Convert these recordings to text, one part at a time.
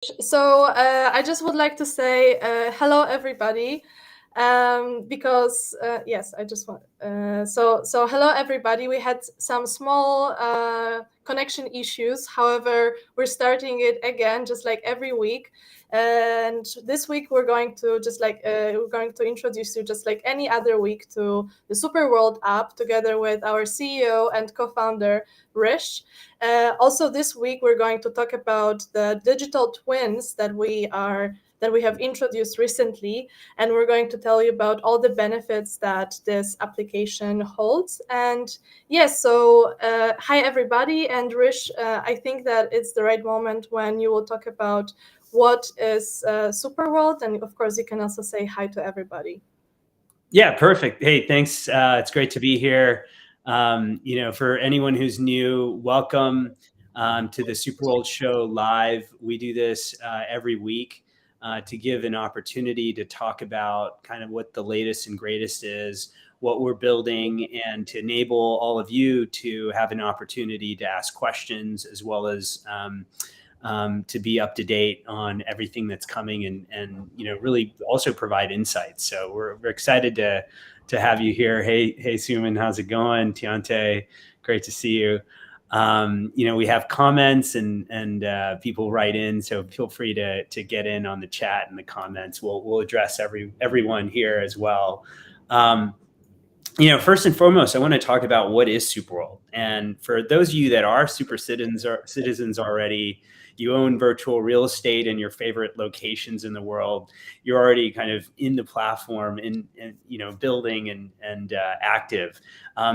So I just would like to say hello, everybody, because yes, I just want. So hello, everybody. We had some small connection issues. However, we're starting it again, just like every week. And this week we're going to introduce you just like any other week to the SuperWorld app together with our CEO and co-founder Rish. Also, this week we're going to talk about the digital twins that we have introduced recently, and we're going to tell you about all the benefits that this application holds. And yes, so hi everybody, and Rish, I think that it's the right moment when you will talk about what is Superworld, and of course you can also say hi to everybody. Yeah, perfect. Hey, thanks. It's great to be here. For anyone who's new, welcome to the SuperWorld Show live. We do this every week to give an opportunity to talk about kind of what the latest and greatest is, what we're building, and to enable all of you to have an opportunity to ask questions as well as to be up to date on everything that's coming and really also provide insights. So we're excited to have you here. Hey Suman, how's it going? Tiante, great to see you. We have comments and people write in, so feel free to get in on the chat and the comments. We'll address everyone here as well. First and foremost, I want to talk about what is Superworld. And for those of you that are super citizens already, you own virtual real estate in your favorite locations in the world, you're already kind of in the platform and building and active.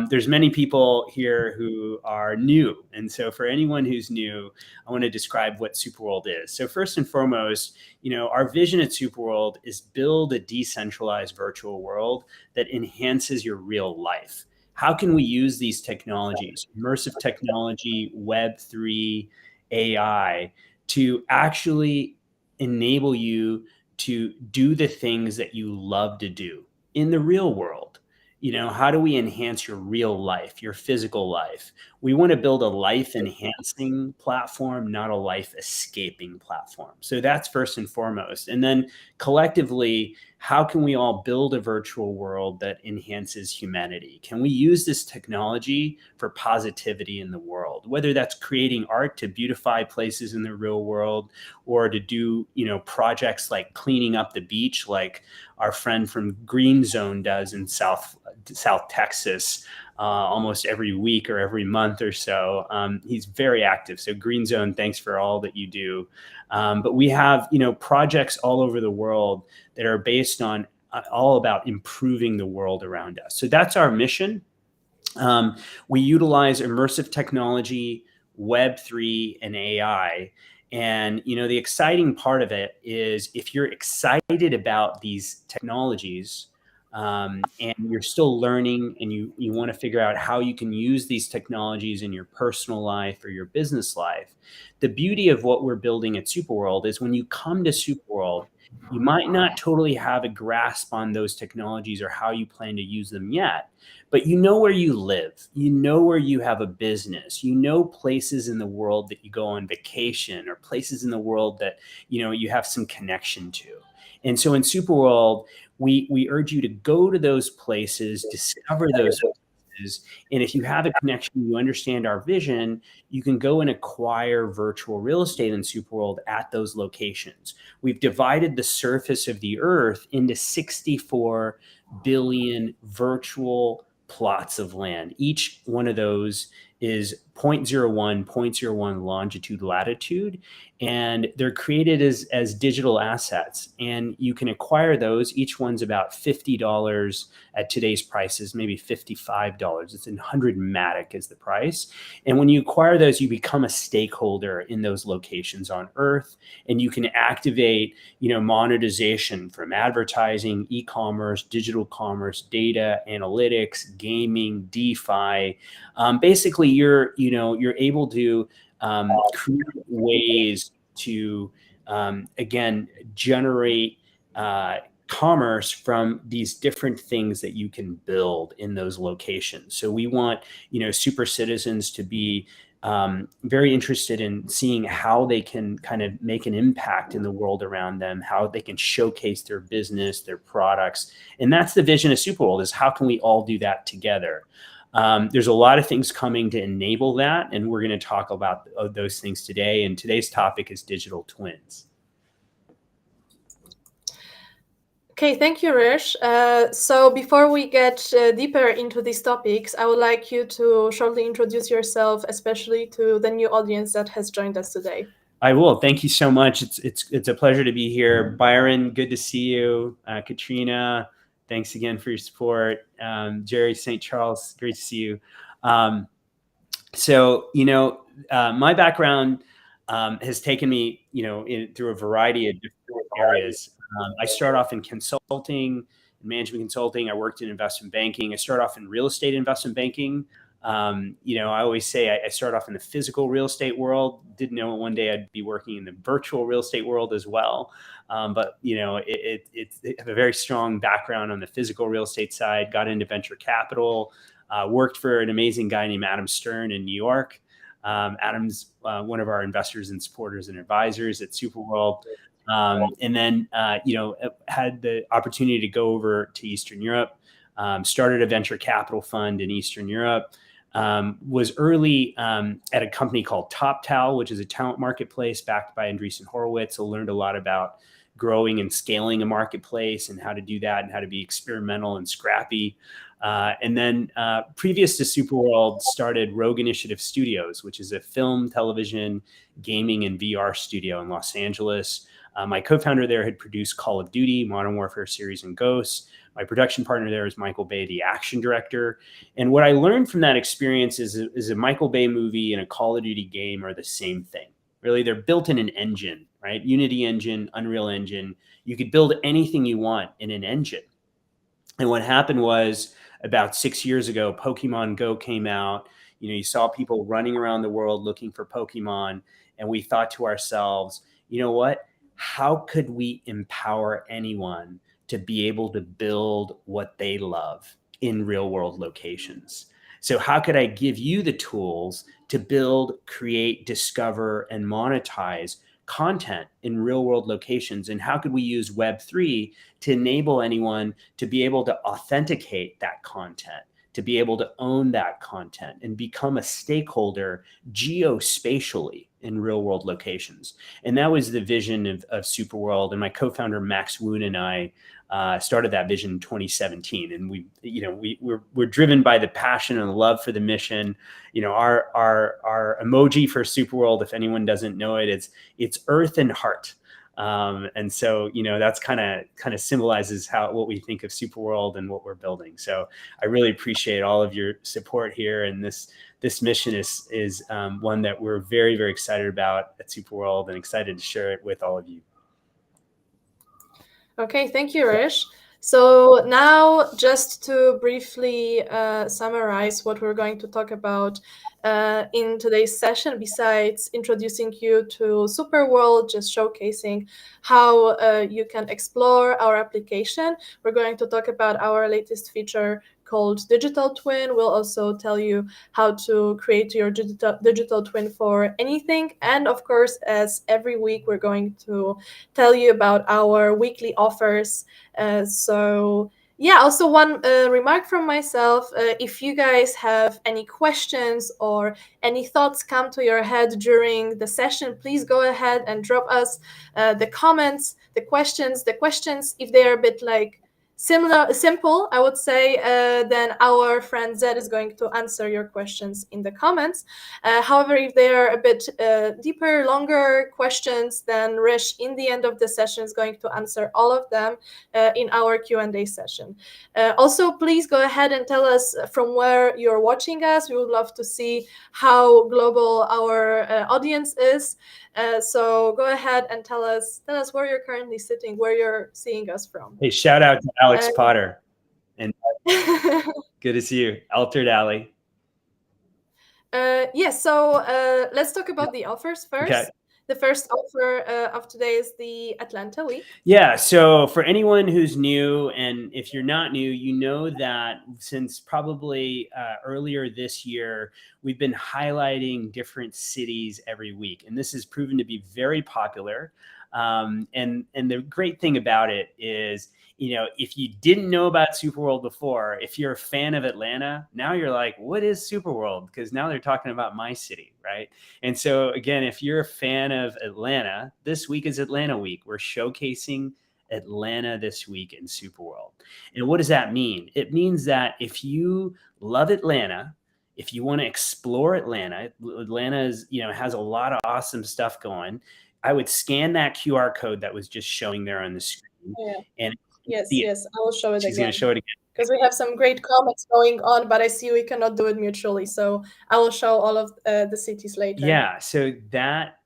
There's many people here who are new. And so for anyone who's new, I want to describe what Superworld is. So first and foremost, our vision at Superworld is build a decentralized virtual world that enhances your real life. How can we use these technologies, immersive technology, Web3, AI, to actually enable you to do the things that you love to do in the real world? How do we enhance your real life, your physical life? We want to build a life enhancing platform, not a life escaping platform. So that's first and foremost. And then collectively, how can we all build a virtual world that enhances humanity? Can we use this technology for positivity in the world? Whether that's creating art to beautify places in the real world, or to do, projects like cleaning up the beach, like our friend from Green Zone does in South Texas, almost every week or every month or so. He's very active. So Green Zone, thanks for all that you do. But we have, projects all over the world that are based on all about improving the world around us. So that's our mission. We utilize immersive technology, Web3, and AI. And, the exciting part of it is if you're excited about these technologies, and you're still learning and you want to figure out how you can use these technologies in your personal life or your business life, the beauty of what we're building at Superworld is when you come to Superworld, you might not totally have a grasp on those technologies or how you plan to use them yet, but you know where you live, you know where you have a business, you know places in the world that you go on vacation or places in the world that you have some connection to. And so in Superworld, we urge you to go to those places, discover those places, and if you have a connection, you understand our vision, you can go and acquire virtual real estate in Superworld at those locations. We've divided the surface of the earth into 64 billion virtual plots of land. Each one of those is 0.01 longitude latitude, and they're created as digital assets, and you can acquire those. Each one's about $50 at today's prices, maybe $55. It's 100 Matic is the price. And when you acquire those, you become a stakeholder in those locations on Earth, and you can activate monetization from advertising, e-commerce, digital commerce, data analytics, gaming, DeFi. Basically, you're able to create ways to again generate commerce from these different things that you can build in those locations. So we want super citizens to be very interested in seeing how they can kind of make an impact in the world around them, how they can showcase their business, their products. And that's the vision of SuperWorld, is how can we all do that together? There's a lot of things coming to enable that, and we're going to talk about those things today. And today's topic is digital twins. Okay, thank you, Rish. So before we get deeper into these topics, I would like you to shortly introduce yourself, especially to the new audience that has joined us today. I will. Thank you so much. It's a pleasure to be here. Byron, good to see you. Katrina, thanks again for your support. Jerry St. Charles, great to see you. So, my background has taken me, through a variety of different areas. I started off in consulting, management consulting. I worked in investment banking. I started off in real estate investment banking. I always say I started off in the physical real estate world. Didn't know one day I'd be working in the virtual real estate world as well. But it have a very strong background on the physical real estate side. Got into venture capital. Worked for an amazing guy named Adam Stern in New York. Adam's one of our investors and supporters and advisors at SuperWorld. And then, had the opportunity to go over to Eastern Europe, started a venture capital fund in Eastern Europe, was early at a company called TopTal, which is a talent marketplace backed by Andreessen Horowitz. So learned a lot about growing and scaling a marketplace and how to do that and how to be experimental and scrappy. And then previous to SuperWorld, started Rogue Initiative Studios, which is a film, television, gaming, and VR studio in Los Angeles. My co-founder there had produced Call of Duty, Modern Warfare series, and Ghosts. My production partner there is Michael Bay, the action director. And what I learned from that experience is a Michael Bay movie and a Call of Duty game are the same thing. Really, they're built in an engine, right? Unity engine, Unreal Engine. You could build anything you want in an engine. And what happened was, about 6 years ago, Pokemon Go came out. You saw people running around the world looking for Pokemon. And we thought to ourselves, you know what? How could we empower anyone to be able to build what they love in real world locations? So how could I give you the tools to build, create, discover, and monetize content in real world locations? And how could we use Web3 to enable anyone to be able to authenticate that content, to be able to own that content and become a stakeholder geospatially in real world locations? And that was the vision of SuperWorld. And my co-founder, Max Woon, and I started that vision in 2017. And we're driven by the passion and the love for the mission. Our emoji for SuperWorld, if anyone doesn't know it, it's earth and heart. And so, that's kind of symbolizes what we think of SuperWorld and what we're building. So I really appreciate all of your support here. And this mission is one that we're very, very excited about at SuperWorld and excited to share it with all of you. Okay, thank you, Rish. So now, just to briefly summarize what we're going to talk about in today's session, besides introducing you to SuperWorld, just showcasing how you can explore our application, we're going to talk about our latest feature called Digital Twin. We'll also tell you how to create your digital twin for anything. And of course, as every week, we're going to tell you about our weekly offers. Also one remark from myself, if you guys have any questions or any thoughts come to your head during the session, please go ahead and drop us the comments, the questions, if they are a bit simple, I would say, then our friend Zed is going to answer your questions in the comments. However, if they are a bit deeper, longer questions, then Rish, in the end of the session, is going to answer all of them in our Q&A session. Also, please go ahead and tell us from where you're watching us. We would love to see how global our audience is. So go ahead and tell us where you're currently sitting, where you're seeing us from. Hey, shout out to Alex Potter. And good to see you. Altered Alley. Yes, so let's talk about the offers first. Okay. the first offer of today is the Atlanta week. Yeah. So for anyone who's new, and if you're not new, you know that since probably earlier this year, we've been highlighting different cities every week, and this has proven to be very popular. And the great thing about it is, if you didn't know about SuperWorld before, if you're a fan of Atlanta, now you're like, what is SuperWorld? Because now they're talking about my city, right? And so again, if you're a fan of Atlanta, this week is Atlanta week. We're showcasing Atlanta this week in SuperWorld. And what does that mean? It means that if you love Atlanta, if you want to explore Atlanta, Atlanta is, has a lot of awesome stuff going. I would scan that QR code that was just showing there on the screen. Yeah. And Yes, yes, I will show it she's again. going to show it again. Because we have some great comments going on, but I see we cannot do it mutually. So I will show all of the cities later. Yeah. So that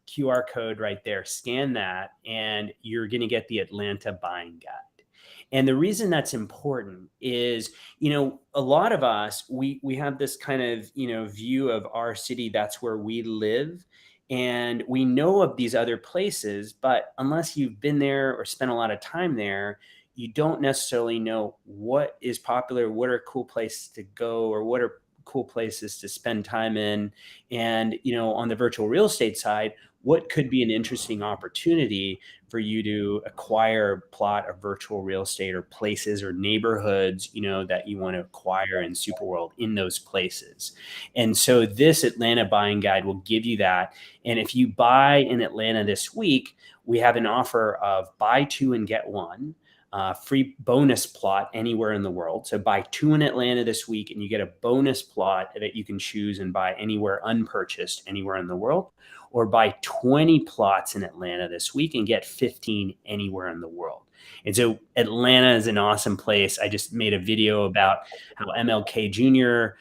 QR code right there, scan that, and you're going to get the Atlanta buying guide. And the reason that's important is, a lot of us, we have this kind of, view of our city. That's where we live. And we know of these other places, but unless you've been there or spent a lot of time there, you don't necessarily know what is popular, what are cool places to go, or what are cool places to spend time in. And, on the virtual real estate side, what could be an interesting opportunity for you to acquire a plot of virtual real estate, or places or neighborhoods, that you want to acquire in SuperWorld in those places. And so this Atlanta buying guide will give you that. And if you buy in Atlanta this week, we have an offer of buy two and get one. Free bonus plot anywhere in the world. So buy two in Atlanta this week and you get a bonus plot that you can choose and buy anywhere unpurchased anywhere in the world, or buy 20 plots in Atlanta this week and get 15 anywhere in the world. And so Atlanta is an awesome place. I just made a video about how MLK Jr.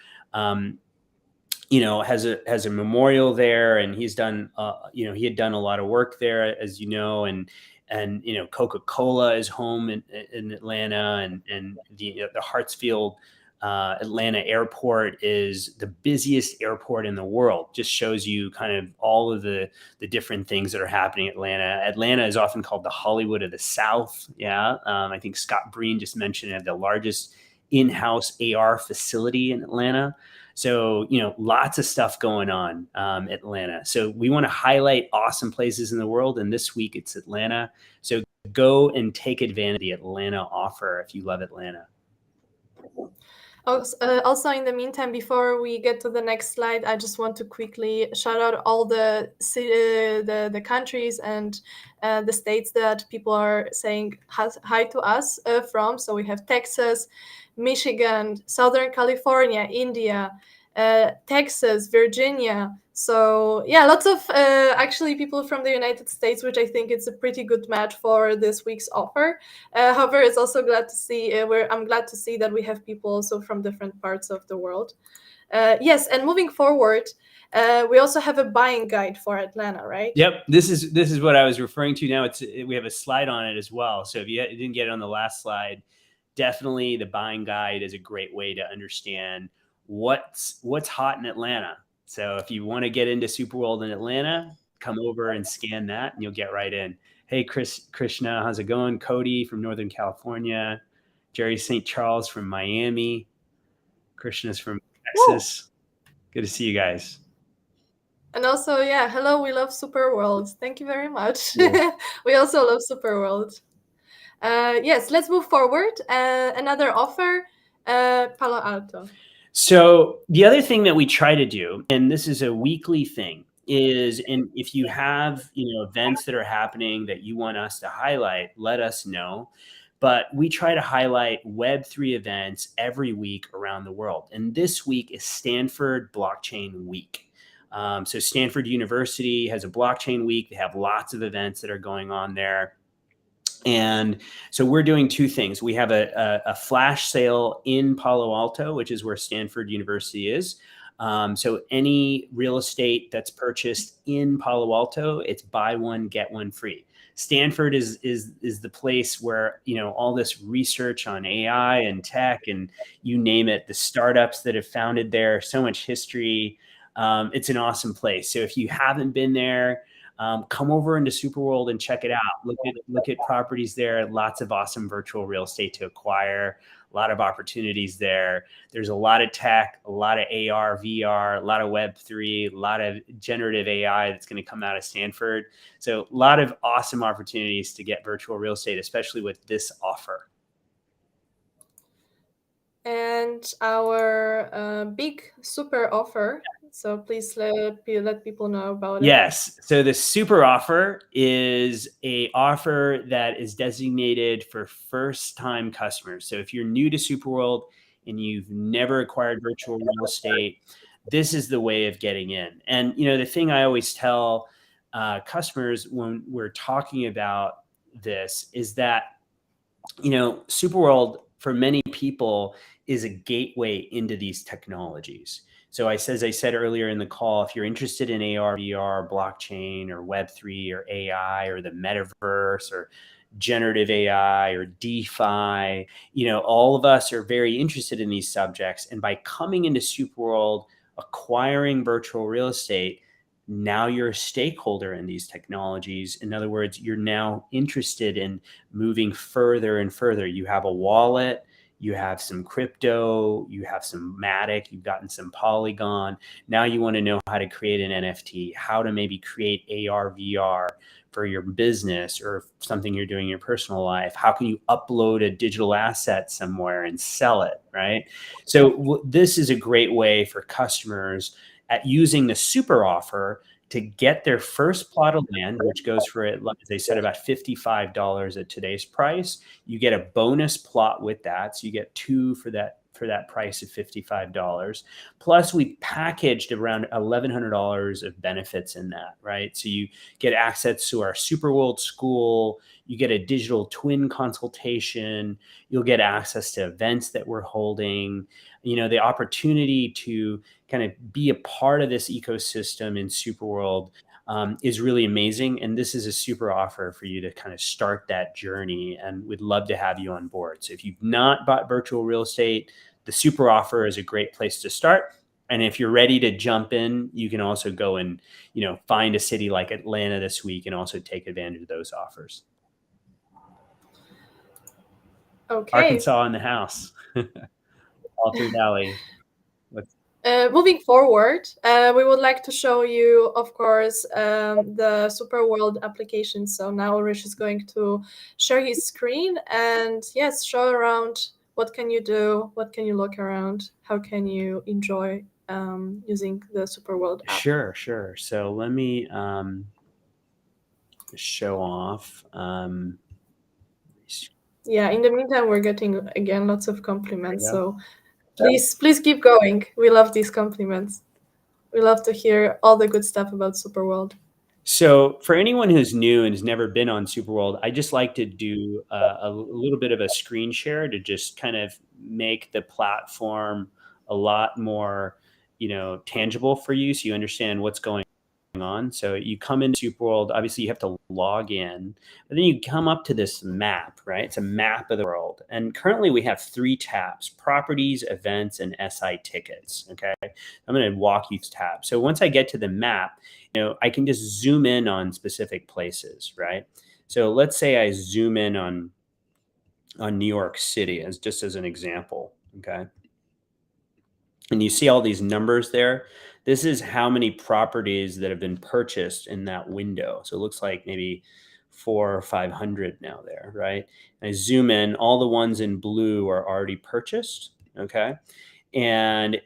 Has a memorial there, and he's done, he had done a lot of work there, as you know, and Coca-Cola is home in Atlanta, and the Hartsfield Atlanta airport is the busiest airport in the world. Just shows you kind of all of the different things that are happening in Atlanta. Atlanta is often called the Hollywood of the South. Yeah. I think Scott Breen just mentioned it, the largest in-house AR facility in Atlanta. So, lots of stuff going on, Atlanta. So we want to highlight awesome places in the world. And this week it's Atlanta. So go and take advantage of the Atlanta offer if you love Atlanta. Also, in the meantime, before we get to the next slide, I just want to quickly shout out all the countries and the states that people are saying hi to us from. So we have Texas, Michigan, Southern California, India, Texas, Virginia. So yeah, lots of actually people from the United States, which I think it's a pretty good match for this week's offer. However, it's also glad to see I'm glad to see that we have people also from different parts of the world. Yes, and moving forward, we also have a buying guide for Atlanta, right? Yep, this is what I was referring to. Now we have a slide on it as well. So if you didn't get it on the last slide, definitely the buying guide is a great way to understand what's hot in Atlanta. So if you want to get into SuperWorld in Atlanta, come over and scan that and you'll get right in. Hey, Krishna, how's it going? Cody from Northern California, Jerry St. Charles from Miami, Krishna's from Texas. Whoa. Good to see you guys. And also, yeah, hello, we love SuperWorld. Thank you very much. Yeah. We also love SuperWorld. Yes, let's move forward. Another offer, Palo Alto. So the other thing that we try to do, and this is a weekly thing, is, and if you have events that are happening that you want us to highlight, let us know. But we try to highlight Web3 events every week around the world. And this week is Stanford Blockchain Week. So Stanford University has a blockchain week. They have lots of events that are going on there. And so we're doing two things. We have a flash sale in Palo Alto, which is where Stanford University is. So any real estate that's purchased in Palo Alto, it's buy one, get one free. Stanford is the place where, all this research on AI and tech and you name it, the startups that have founded there, so much history. It's an awesome place. So if you haven't been there, come over into SuperWorld and check it out. Look at properties there. Lots of awesome virtual real estate to acquire. A lot of opportunities there. There's a lot of tech, a lot of AR, VR, a lot of Web3, a lot of generative AI that's going to come out of Stanford. So a lot of awesome opportunities to get virtual real estate, especially with this offer. And our big super offer. So please let people know about it. Yes. So the super offer is a offer that is designated for first-time customers. So if you're new to SuperWorld and you've never acquired virtual real estate, this is the way of getting in. And the thing I always tell customers when we're talking about this is that SuperWorld for many people is a gateway into these technologies. So as I said earlier in the call, if you're interested in AR, VR, blockchain, or Web3, or AI, or the metaverse, or generative AI, or DeFi, all of us are very interested in these subjects. And by coming into SuperWorld, acquiring virtual real estate, now you're a stakeholder in these technologies. In other words, you're now interested in moving further and further. You have a wallet, you have some crypto, you have some Matic, you've gotten some Polygon. Now you want to know how to create an NFT, how to maybe create AR, VR for your business or something you're doing in your personal life. How can you upload a digital asset somewhere and sell it, right? So this is a great way for customers at using the super offer to get their first plot of land, which goes for, like they said, about $55 at today's price. You get a bonus plot with that. So you get two for that price of $55. Plus we packaged around $1,100 of benefits in that, right? So you get access to our SuperWorld school, you get a digital twin consultation, you'll get access to events that we're holding, the opportunity to kind of be a part of this ecosystem in SuperWorld is really amazing. And this is a super offer for you to kind of start that journey. And we'd love to have you on board. So if you've not bought virtual real estate, the super offer is a great place to start. And if you're ready to jump in, you can also go and, find a city like Atlanta this week and also take advantage of those offers. Okay. Arkansas in the house. Alter Valley. Moving forward, we would like to show you, of course, the SuperWorld application. So now Rish is going to share his screen and yes, show around what can you do, what can you look around, how can you enjoy using the SuperWorld app. Sure. So let me show off. Yeah, in the meantime, we're getting, again, lots of compliments. So please keep going. We love these compliments. We love to hear all the good stuff about SuperWorld. So for anyone who's new and has never been on SuperWorld, I just like to do a little bit of a screen share to just kind of make the platform a lot more, tangible for you, so you understand what's going on. So you come into SuperWorld, obviously you have to log in, but then you come up to this map, right? It's a map of the world. And currently we have 3 tabs: properties, events, and SI tickets. Okay. I'm going to walk you through tabs. So once I get to the map, I can just zoom in on specific places, right? So let's say I zoom in on New York City as an example. Okay. And you see all these numbers there. This is how many properties that have been purchased in that window. So it looks like maybe 400 or 500 now there, right? And I zoom in, all the ones in blue are already purchased, okay? And,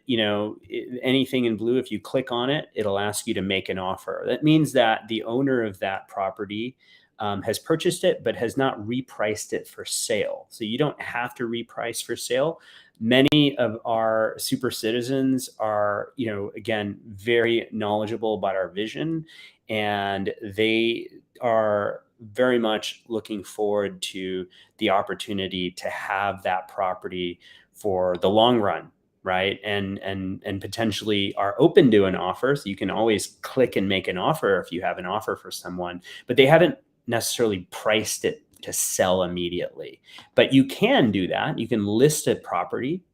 anything in blue, if you click on it, it'll ask you to make an offer. That means that the owner of that property has purchased it, but has not repriced it for sale. So you don't have to reprice for sale. Many of our super citizens are, again, very knowledgeable about our vision, and they are very much looking forward to the opportunity to have that property for the long run, right? And potentially are open to an offer. So you can always click and make an offer if you have an offer for someone, but they haven't necessarily priced it to sell immediately. But you can do that. You can list a property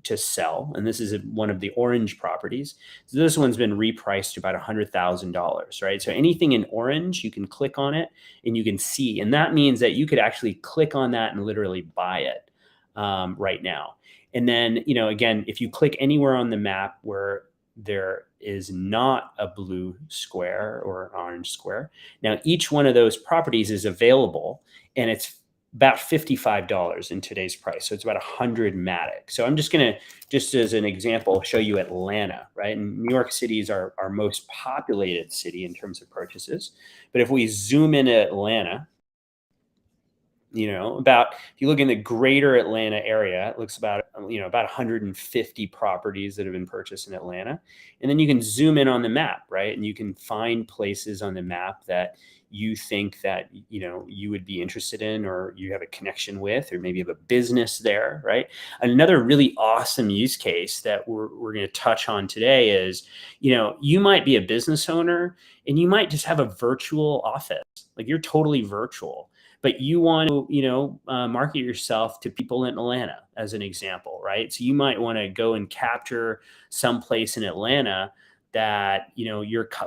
to sell, and this is one of the orange properties. So this one's been repriced to about $100,000, right? So anything in orange, you can click on it and you can see, and that means that you could actually click on that and literally buy it right now. And then, again, if you click anywhere on the map where there is not a blue square or an orange square, now each one of those properties is available, and it's about $55 in today's price. So it's about 100 Matic. So I'm just going to, just as an example, show you Atlanta, right? And New York City is our most populated city in terms of purchases. But if we zoom into Atlanta, if you look in the greater Atlanta area, it looks about 150 properties that have been purchased in Atlanta. And then you can zoom in on the map, right? And you can find places on the map that you think that, you would be interested in, or you have a connection with, or maybe you have a business there, right? Another really awesome use case that we're going to touch on today is, you might be a business owner and you might just have a virtual office, like you're totally virtual, but you want to, market yourself to people in Atlanta, as an example, right? So you might want to go and capture some place in Atlanta that,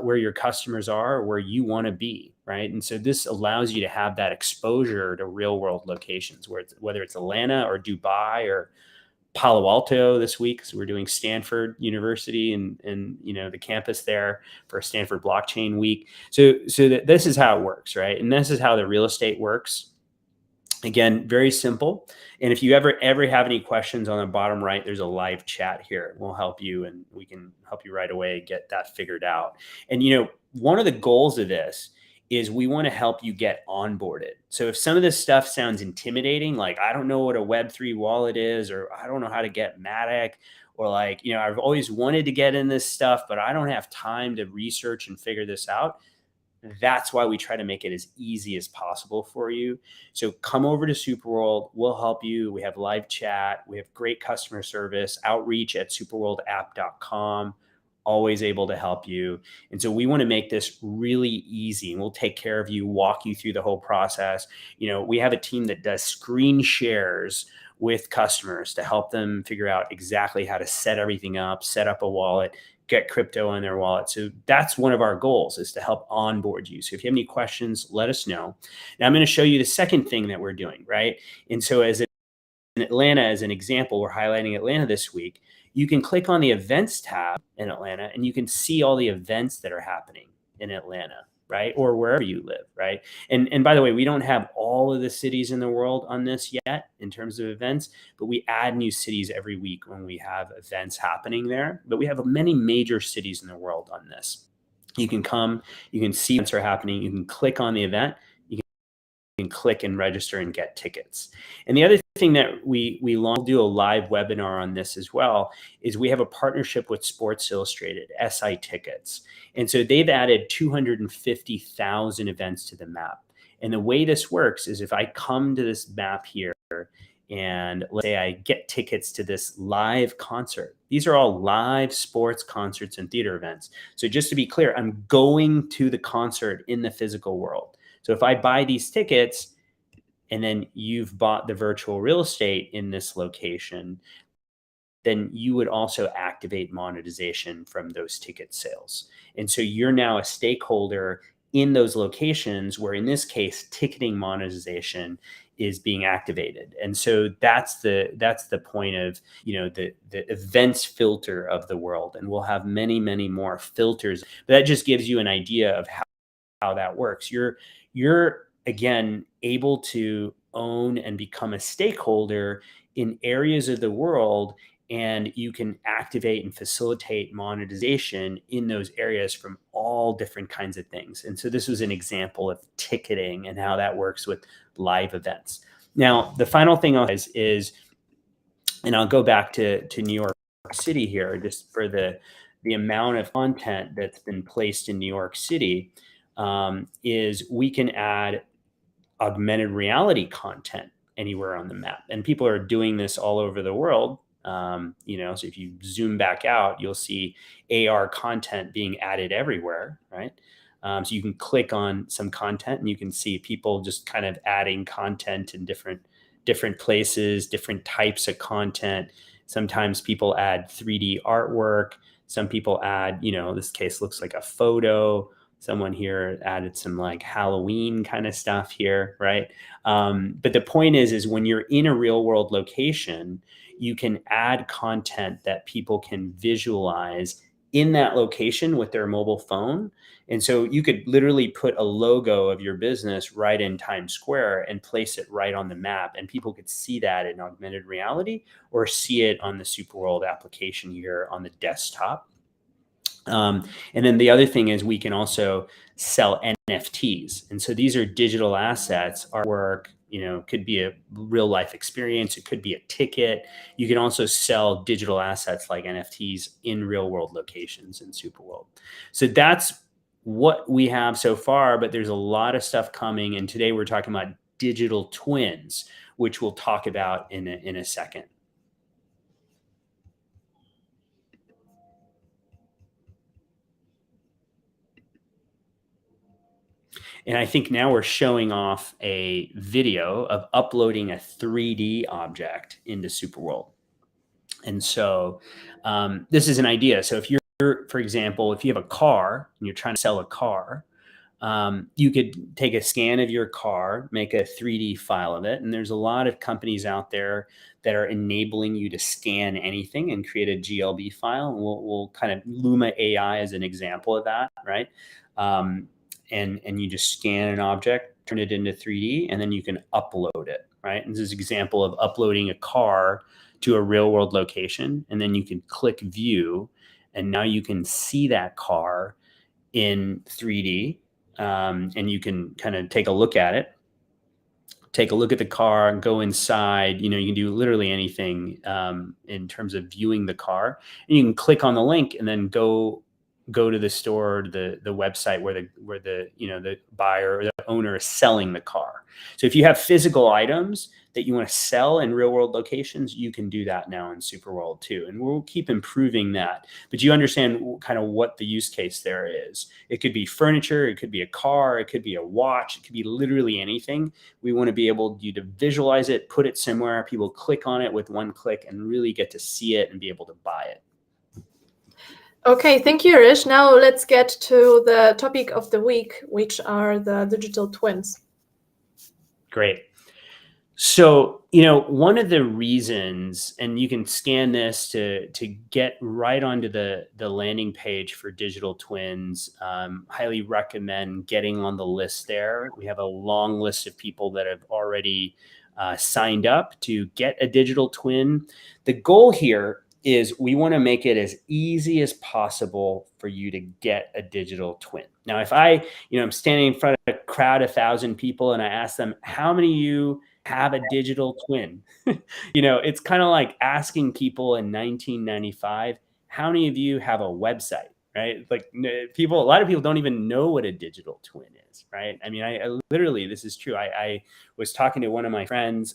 where your customers are, or where you want to be, right? And so this allows you to have that exposure to real world locations, whether it's Atlanta or Dubai or Palo Alto this week. So we're doing Stanford University and the campus there for Stanford Blockchain Week. So this is how it works, right? And this is how the real estate works. Again, very simple. And if you ever have any questions, on the bottom right, there's a live chat here. We'll help you, and we can help you right away get that figured out. And one of the goals of this is we want to help you get onboarded. So if some of this stuff sounds intimidating, like I don't know what a Web3 wallet is, or I don't know how to get Matic, or I've always wanted to get in this stuff, but I don't have time to research and figure this out. That's why we try to make it as easy as possible for you. So come over to SuperWorld. We'll help you. We have live chat. We have great customer service, outreach at superworldapp.com. Always able to help you. And so we want to make this really easy, and we'll take care of you, walk you through the whole process. We have a team that does screen shares with customers to help them figure out exactly how to set everything up, set up a wallet, get crypto in their wallet. So that's one of our goals, is to help onboard you. So if you have any questions, let us know. Now I'm going to show you the second thing that we're doing, right? And so in Atlanta, as an example, we're highlighting Atlanta this week. You can click on the events tab in Atlanta, and you can see all the events that are happening in Atlanta, right? Or wherever you live, right? And by the way, we don't have all of the cities in the world on this yet in terms of events, but we add new cities every week when we have events happening there. But we have many major cities in the world on this. You can come, you can see events are happening, you can click on the event, you can click and register and get tickets. And the other thing that we do a live webinar on this as well is we have a partnership with Sports Illustrated, SI Tickets. And so they've added 250,000 events to the map. And the way this works is if I come to this map here and let's say I get tickets to this live concert, these are all live sports concerts and theater events. So just to be clear, I'm going to the concert in the physical world. So if I buy these tickets, and then you've bought the virtual real estate in this location, then you would also activate monetization from those ticket sales. And so you're now a stakeholder in those locations where, in this case, ticketing monetization is being activated. And so that's the point of, the events filter of the world. And we'll have many, many more filters. But that just gives you an idea of how that works. You're again able to own and become a stakeholder in areas of the world, and you can activate and facilitate monetization in those areas from all different kinds of things. And so this was an example of ticketing and how that works with live events. Now, the final thing is, and I'll go back to New York City here, just for the amount of content that's been placed in New York City, is we can add augmented reality content anywhere on the map. And people are doing this all over the world. So if you zoom back out, you'll see AR content being added everywhere, right? So you can click on some content and you can see people just kind of adding content in different places, different types of content. Sometimes people add 3D artwork. Some people add, this case looks like a photo. Someone here added some like Halloween kind of stuff here, right? But the point is when you're in a real world location, you can add content that people can visualize in that location with their mobile phone. And so you could literally put a logo of your business right in Times Square and place it right on the map, and people could see that in augmented reality or see it on the SuperWorld application here on the desktop. And then the other thing is we can also sell NFTs. And so these are digital assets, artwork, could be a real life experience. It could be a ticket. You can also sell digital assets like NFTs in real world locations in SuperWorld. So that's what we have so far, but there's a lot of stuff coming. And today we're talking about digital twins, which we'll talk about in a second. And I think now we're showing off a video of uploading a 3D object into SuperWorld. And so this is an idea. So if you're, for example, if you have a car and you're trying to sell a car, you could take a scan of your car, make a 3D file of it. And there's a lot of companies out there that are enabling you to scan anything and create a GLB file. And we'll kind of Luma AI as an example of that, right? And you just scan an object, turn it into 3D, and then you can upload it, right? And this is an example of uploading a car to a real world location. And then you can click view, and now you can see that car in 3D. And you can kind of take a look at it, take a look at the car, go inside. You can do literally anything in terms of viewing the car. And you can click on the link and then go to the store, the website where the buyer or the owner is selling the car. So if you have physical items that you want to sell in real world locations, you can do that now in SuperWorld too. And we'll keep improving that. But you understand kind of what the use case there is. It could be furniture, it could be a car, it could be a watch, it could be literally anything. We want to be able you to visualize it, put it somewhere, people click on it with one click and really get to see it and be able to buy it. Okay, thank you, Rish. Now let's get to the topic of the week, which are the digital twins. Great. So, one of the reasons, and you can scan this to get right onto the landing page for digital twins, highly recommend getting on the list there. We have a long list of people that have already signed up to get a digital twin. The goal here is we want to make it as easy as possible for you to get a digital twin. Now, if I'm standing in front of a crowd of 1,000 people and I ask them, how many of you have a digital twin? It's kind of like asking people in 1995, how many of you have a website, right? Like a lot of people don't even know what a digital twin is, right? I mean, I literally, this is true. I was talking to one of my friends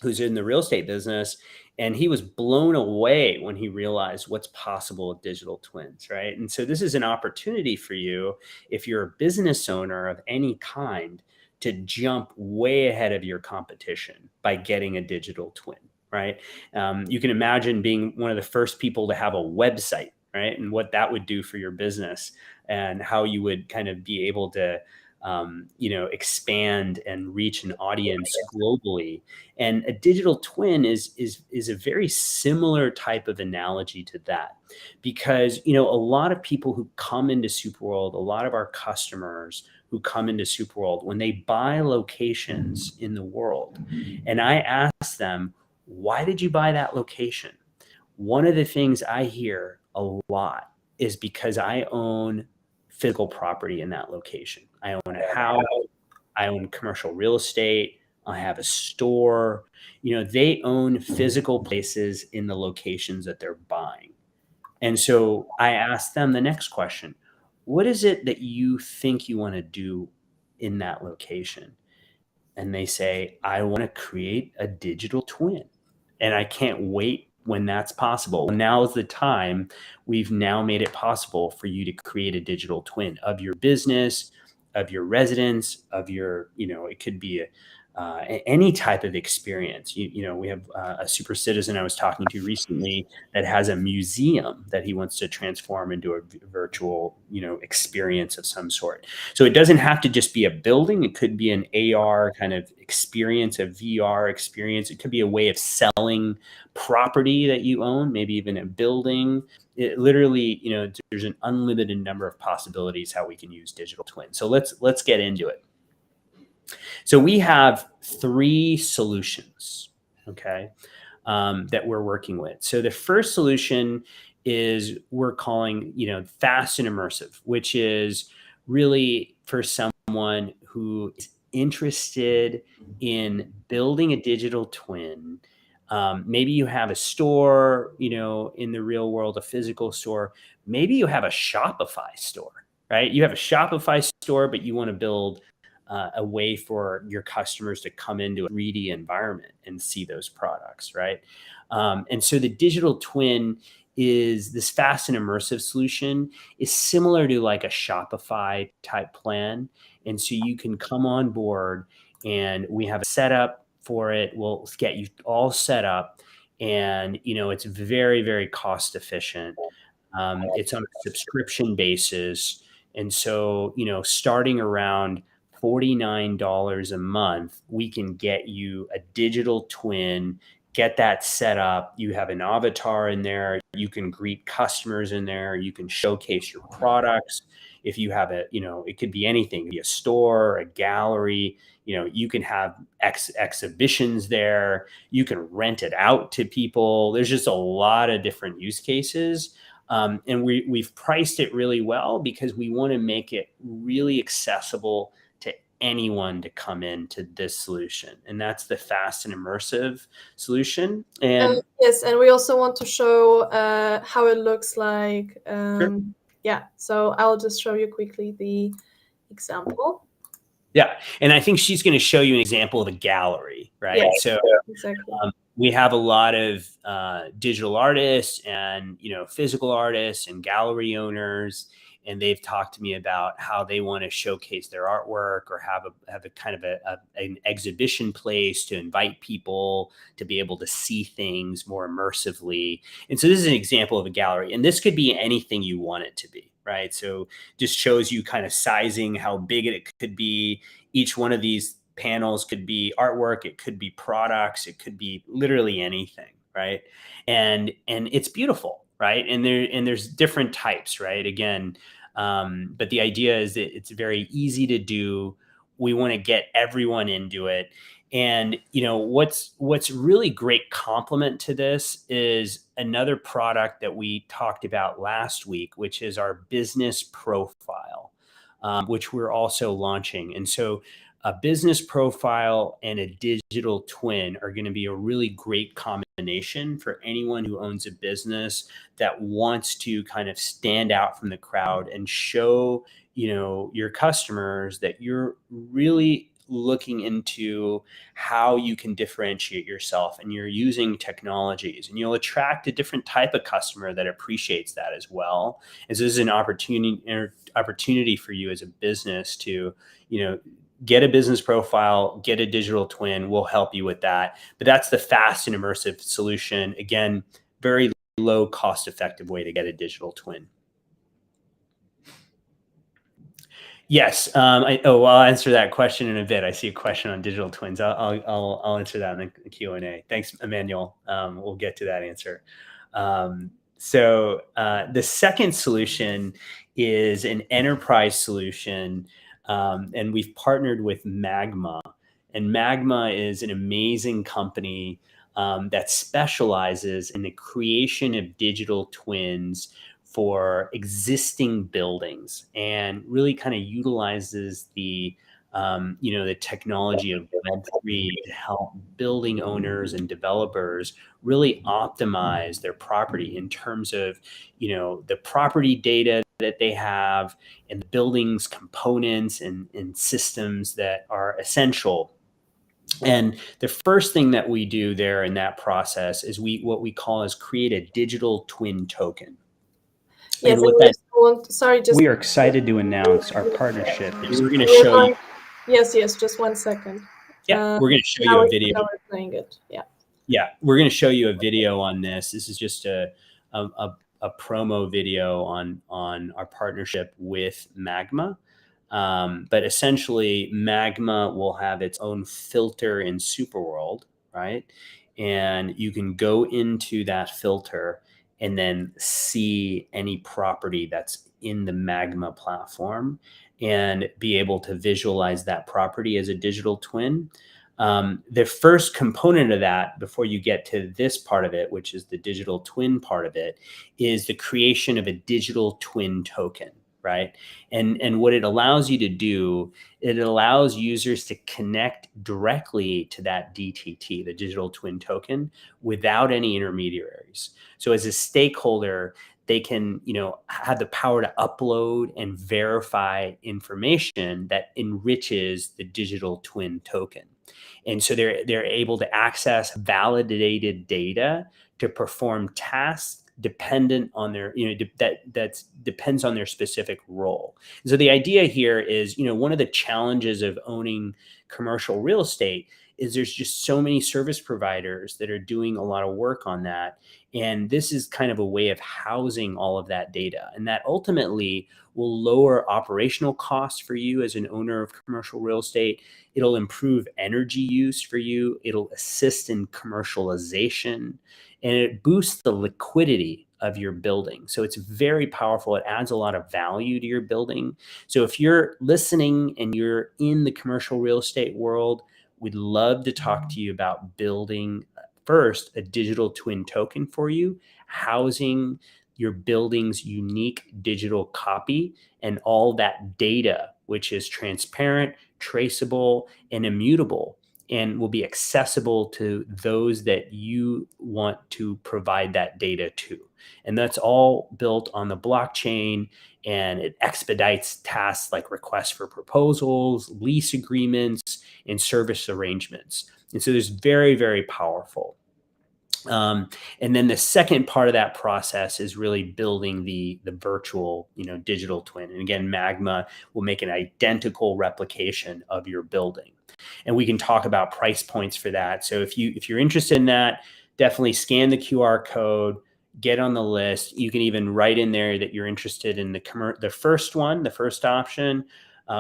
who's in the real estate business, and he was blown away when he realized what's possible with digital twins, right? And so this is an opportunity for you, if you're a business owner of any kind, to jump way ahead of your competition by getting a digital twin, right? You can imagine being one of the first people to have a website, right? And what that would do for your business and how you would kind of be able to expand and reach an audience globally. And a digital twin is a very similar type of analogy to that, because a lot of people who come into SuperWorld, a lot of our customers who come into SuperWorld, when they buy locations in the world, and I ask them, why did you buy that location? One of the things I hear a lot is because I own physical property in that location. I own a house, I own commercial real estate, I have a store. They own physical places in the locations that they're buying. And so I asked them the next question, what is it that you think you want to do in that location? And they say, I want to create a digital twin. And I can't wait when that's possible. Now is the time. We've now made it possible for you to create a digital twin of your business, of your residence, of your, it could be any type of experience. We have a super citizen I was talking to recently that has a museum that he wants to transform into a virtual, experience of some sort. So it doesn't have to just be a building. It could be an AR kind of experience, a VR experience. It could be a way of selling property that you own, maybe even a building. It literally, there's an unlimited number of possibilities how we can use digital twins. So let's get into it. So we have 3 solutions, okay, that we're working with. So the first solution is we're calling, fast and immersive, which is really for someone who is interested in building a digital twin. Maybe you have a store, in the real world, a physical store. Maybe you have a Shopify store, right? You have a Shopify store, but you want to build a way for your customers to come into a 3D environment and see those products, right? And so the digital twin is this fast and immersive solution is similar to like a Shopify type plan. And so you can come on board and we have a setup for it. We'll get you all set up and, it's very, very cost efficient. It's on a subscription basis. And so, starting around $49 a month, we can get you a digital twin, get that set up. You have an avatar in there. You can greet customers in there. You can showcase your products. If you have it could be anything, it could be a store, a gallery, you can have exhibitions there. You can rent it out to people. There's just a lot of different use cases. And we've priced it really well because we want to make it really accessible to anyone to come into this solution. And that's the fast and immersive solution. And yes, and we also want to show how it looks like. Sure. Yeah, so I'll just show you quickly the example. Yeah, and I think she's going to show you an example of a gallery, right? Yeah, so exactly. We have a lot of digital artists and physical artists and gallery owners, and they've talked to me about how they want to showcase their artwork or have a kind of an exhibition place to invite people to be able to see things more immersively. And so this is an example of a gallery, and this could be anything you want it to be. Right. So just shows you kind of sizing how big it could be. Each one of these panels could be artwork. It could be products. It could be literally anything. Right. And it's beautiful. Right. And there's different types. Right. Again, but the idea is that it's very easy to do. We want to get everyone into it. And, what's really great complement to this is another product that we talked about last week, which is our business profile, which we're also launching. And so a business profile and a digital twin are going to be a really great combination for anyone who owns a business that wants to kind of stand out from the crowd and show, your customers that you're really looking into how you can differentiate yourself and you're using technologies, and you'll attract a different type of customer that appreciates that as well. And so this is an opportunity for you as a business to, get a business profile, get a digital twin. We'll help you with that. But that's the fast and immersive solution. Again, very low cost effective way to get a digital twin. Yes. I'll answer that question in a bit. I see a question on digital twins. I'll answer that in the Q&A. Thanks, Emmanuel. We'll get to that answer. So the second solution is an enterprise solution, and we've partnered with Magma. And Magma is an amazing company that specializes in the creation of digital twins for existing buildings, and really kind of utilizes the the technology of Web3 to help building owners and developers really optimize their property in terms of the property data that they have and the building's components and systems that are essential. And the first thing that we do there in that process is what we call is create a digital twin token. Yes, we are excited to announce our partnership. We're going to show you. Yes, just 1 second. Yeah, we're going to show you Now a it's video. now we're playing it. Yeah. Yeah, we're going to show you a video on this. This is just a promo video on our partnership with Magma. But essentially, Magma will have its own filter in SuperWorld, right? And you can go into that filter and then see any property that's in the Magma platform and be able to visualize that property as a digital twin. The first component of that, before you get to this part of it, which is the digital twin part of it, is the creation of a digital twin token, right? And what it allows you to do, it allows users to connect directly to that DTT, the digital twin token, without any intermediaries. So as a stakeholder, they can, have the power to upload and verify information that enriches the digital twin token. And so they're able to access validated data to perform tasks dependent on their, that depends on their specific role. And so the idea here is, one of the challenges of owning commercial real estate is there's just so many service providers that are doing a lot of work on that. And this is kind of a way of housing all of that data. And that ultimately will lower operational costs for you as an owner of commercial real estate. It'll improve energy use for you. It'll assist in commercialization, and it boosts the liquidity of your building. So it's very powerful. It adds a lot of value to your building. So if you're listening and you're in the commercial real estate world, we'd love to talk to you about building first a digital twin token for you, housing your building's unique digital copy and all that data, which is transparent, traceable, and immutable, and will be accessible to those that you want to provide that data to. And that's all built on the blockchain, and it expedites tasks like requests for proposals, lease agreements, and service arrangements. And so there's very, very powerful. And then the second part of that process is really building the virtual, digital twin. And again, Magma will make an identical replication of your building. And we can talk about price points for that. So if you're interested in that, definitely scan the QR code, get on the list. You can even write in there that you're interested in the first one, the first option,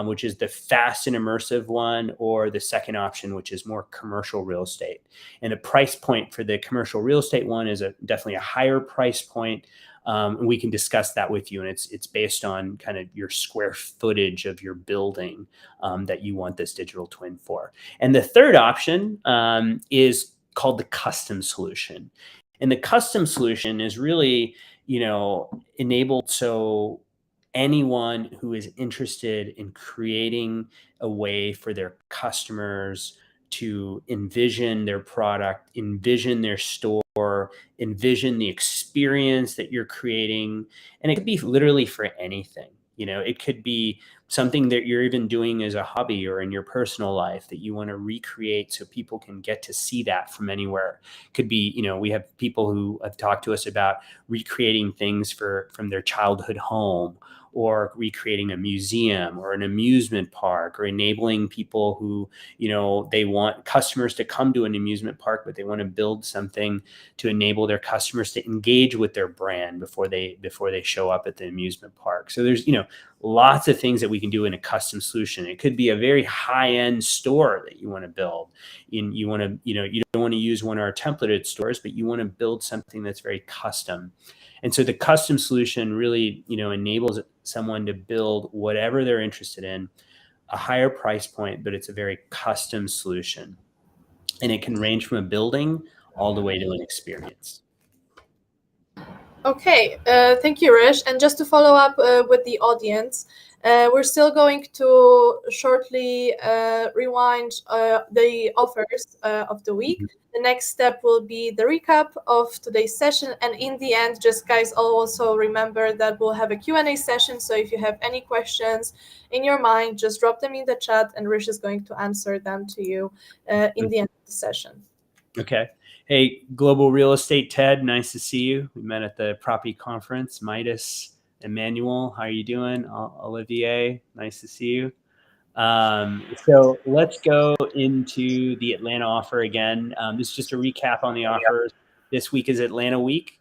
which is the fast and immersive one, or the second option, which is more commercial real estate. And the price point for the commercial real estate one is definitely a higher price point. And we can discuss that with you. And it's based on kind of your square footage of your building that you want this digital twin for. And the third option is called the custom solution. And the custom solution is really, enabled so anyone who is interested in creating a way for their customers to envision their product, envision their store, envision the experience that you're creating. And it could be literally for anything. It could be something that you're even doing as a hobby or in your personal life that you want to recreate so people can get to see that from anywhere. Could be, we have people who have talked to us about recreating things from their childhood home, or recreating a museum or an amusement park, or enabling people who, they want customers to come to an amusement park, but they want to build something to enable their customers to engage with their brand before they show up at the amusement park. So there's, lots of things that we can do in a custom solution. It could be a very high-end store that you want to build. You want to, you don't want to use one of our templated stores, but you want to build something that's very custom. And so the custom solution really, enables someone to build whatever they're interested in, a higher price point, but it's a very custom solution. And it can range from a building all the way to an experience. Okay, thank you, Rish. And just to follow up with the audience, we're still going to shortly rewind the offers of the week. The next step will be the recap of today's session. And in the end, just guys, also remember that we'll have a Q&A session. So if you have any questions in your mind, just drop them in the chat and Rish is going to answer them to you in the end of the session. Okay. Hey, Global Real Estate Ted, nice to see you. We met at the Property Conference. Midas, Emmanuel, how are you doing? Olivier, nice to see you. So let's go into the Atlanta offer again. This is just a recap on the offers. This week is Atlanta week.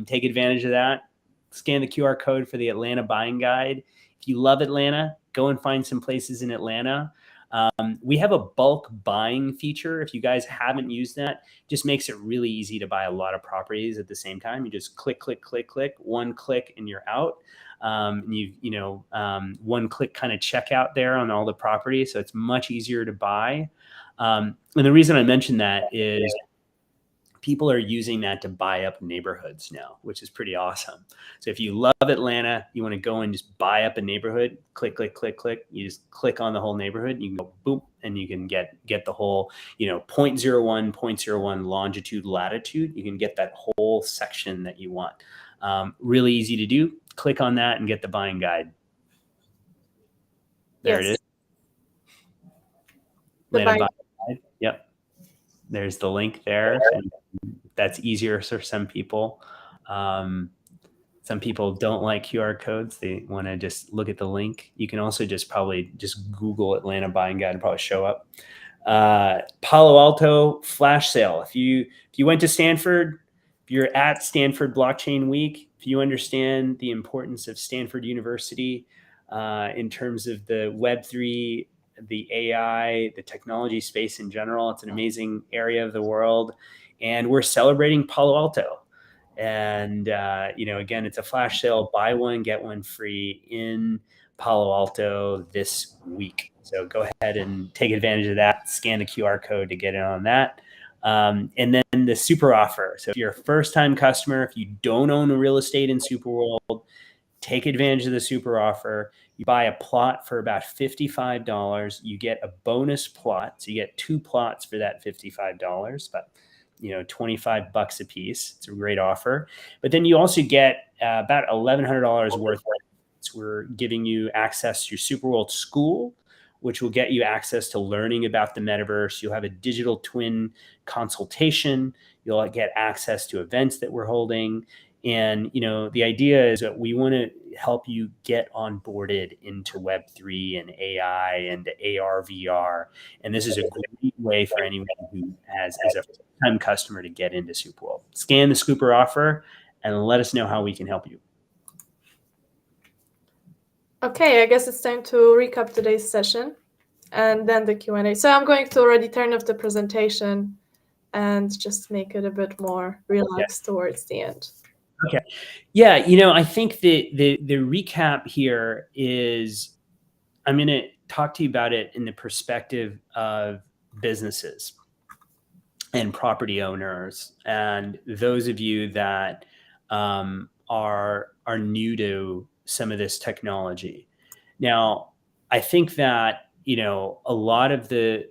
Take advantage of that. Scan the QR code for the Atlanta buying guide. If you love Atlanta, go and find some places in Atlanta. We have a bulk buying feature. If you guys haven't used that, just makes it really easy to buy a lot of properties at the same time. You just click, click, click, click, one click, and you're out. One click kind of checkout there on all the properties. So it's much easier to buy. And the reason I mentioned that is people are using that to buy up neighborhoods now, which is pretty awesome. So if you love Atlanta, you want to go and just buy up a neighborhood, click, click, click, click. You just click on the whole neighborhood. You can go boom, and you can get the whole, 0.01, 0.01 longitude, latitude. You can get that whole section that you want. Really easy to do. Click on that and get the buying guide. There it is. Atlanta buying guide. Yep. There's the link there. And that's easier for some people. Some people don't like QR codes. They want to just look at the link. You can also just Google Atlanta buying guide and probably show up. Palo Alto flash sale. If you went to Stanford, if you're at Stanford Blockchain Week, if you understand the importance of Stanford University in terms of the Web3, the AI, the technology space in general, it's an amazing area of the world. And we're celebrating Palo Alto. And, again, it's a flash sale, buy one, get one free in Palo Alto this week. So go ahead and take advantage of that. Scan the QR code to get in on that. And then the super offer. So if you're a first-time customer, if you don't own a real estate in SuperWorld, take advantage of the super offer. You buy a plot for about $55. You get a bonus plot. So you get 2 plots for that $55, but $25 a piece. It's a great offer. But then you also get about $1,100 worth. We're giving you access to your SuperWorld School, which will get you access to learning about the metaverse. You'll have a digital twin consultation. You'll get access to events that we're holding. And, the idea is that we want to help you get onboarded into Web3 and AI and AR, VR. And this is a great way for anyone who is a first-time customer to get into SuperWorld. Scan the Scooper offer and let us know how we can help you. Okay, I guess it's time to recap today's session and then the Q&A. So I'm going to already turn off the presentation and just make it a bit more relaxed towards the end. Okay. Yeah, I think the recap here is I'm going to talk to you about it in the perspective of businesses and property owners and those of you that are new to some of this technology. Now, I think that a lot of the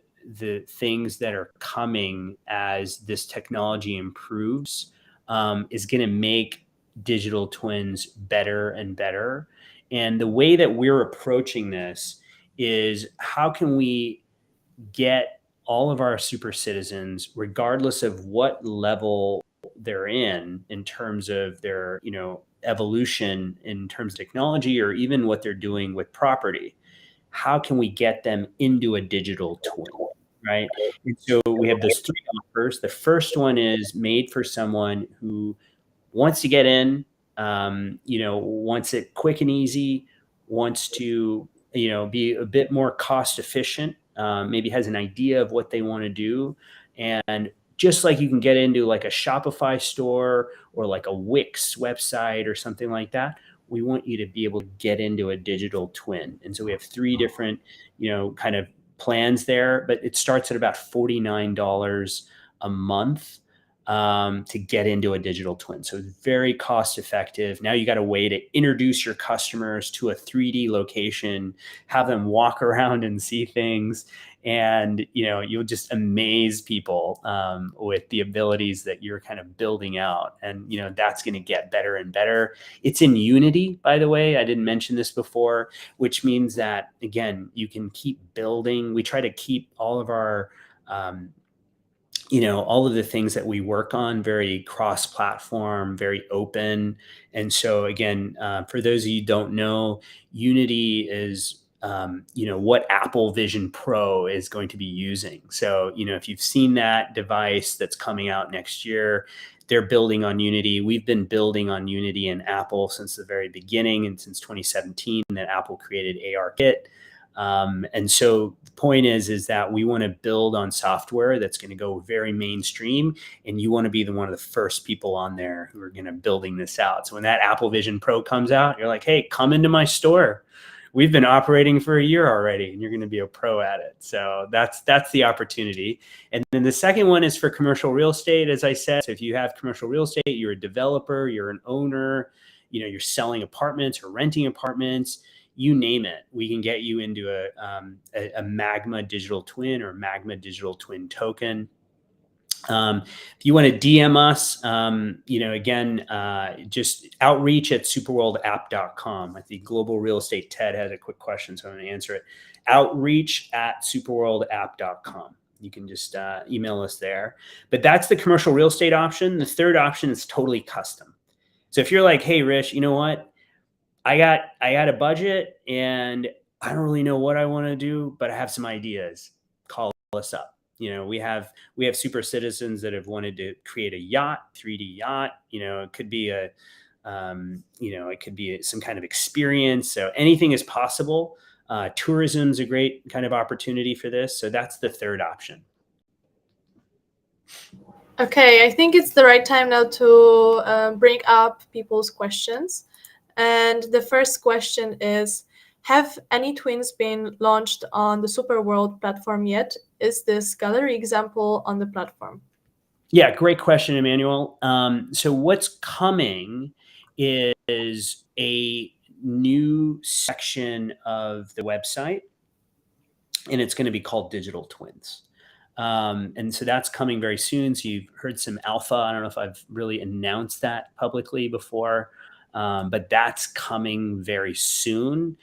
things that are coming as this technology improves is going to make digital twins better and better. And the way that we're approaching this is how can we get all of our super citizens, regardless of what level they're in terms of their, evolution in terms of technology or even what they're doing with property, how can we get them into a digital twin? Right. And so we have those 3 offers. The first one is made for someone who wants to get in, wants it quick and easy, wants to, be a bit more cost efficient, maybe has an idea of what they want to do. And just like you can get into like a Shopify store or like a Wix website or something like that, we want you to be able to get into a digital twin. And so we have 3 different, kind of plans there, but it starts at about $49 a month to get into a digital twin. So it's very cost effective. Now you got a way to introduce your customers to a 3D location, have them walk around and see things. And, you'll just amaze people with the abilities that you're kind of building out. And, that's going to get better and better. It's in Unity, by the way. I didn't mention this before, which means that, again, you can keep building. We try to keep all of our all of the things that we work on very cross-platform, very open. And so again, for those of you who don't know, Unity is what Apple Vision Pro is going to be using. So, if you've seen that device that's coming out next year, they're building on Unity. We've been building on Unity and Apple since the very beginning, and since 2017 that Apple created ARKit. And so the point is that we want to build on software that's going to go very mainstream, and you want to be one of the first people on there who are going to building this out. So when that Apple Vision Pro comes out, you're like, hey, come into my store. We've been operating for a year already, and you're going to be a pro at it. So that's the opportunity. And then the second one is for commercial real estate, as I said. So if you have commercial real estate, you're a developer, you're an owner, you're selling apartments or renting apartments, you name it, we can get you into a Magma digital twin or Magma digital twin token. If you want to DM us, again, just outreach at superworldapp.com. I think Global Real Estate Ted has a quick question, so I'm going to answer it. Outreach at superworldapp.com. You can just email us there. But that's the commercial real estate option. The third option is totally custom. So if you're like, hey, Rich, you know what? I got a budget and I don't really know what I want to do, but I have some ideas. Call us up. We have super citizens that have wanted to create a yacht, 3D yacht. It could be it could be some kind of experience. So anything is possible. Tourism is a great kind of opportunity for this. So that's the third option. Okay, I think it's the right time now to bring up people's questions. And the first question is, have any twins been launched on the SuperWorld platform yet? Is this gallery example on the platform? Yeah, great question, Emmanuel. So what's coming is a new section of the website, and it's going to be called Digital Twins. And so that's coming very soon. So you've heard some alpha. I don't know if I've really announced that publicly before, but that's coming very soon.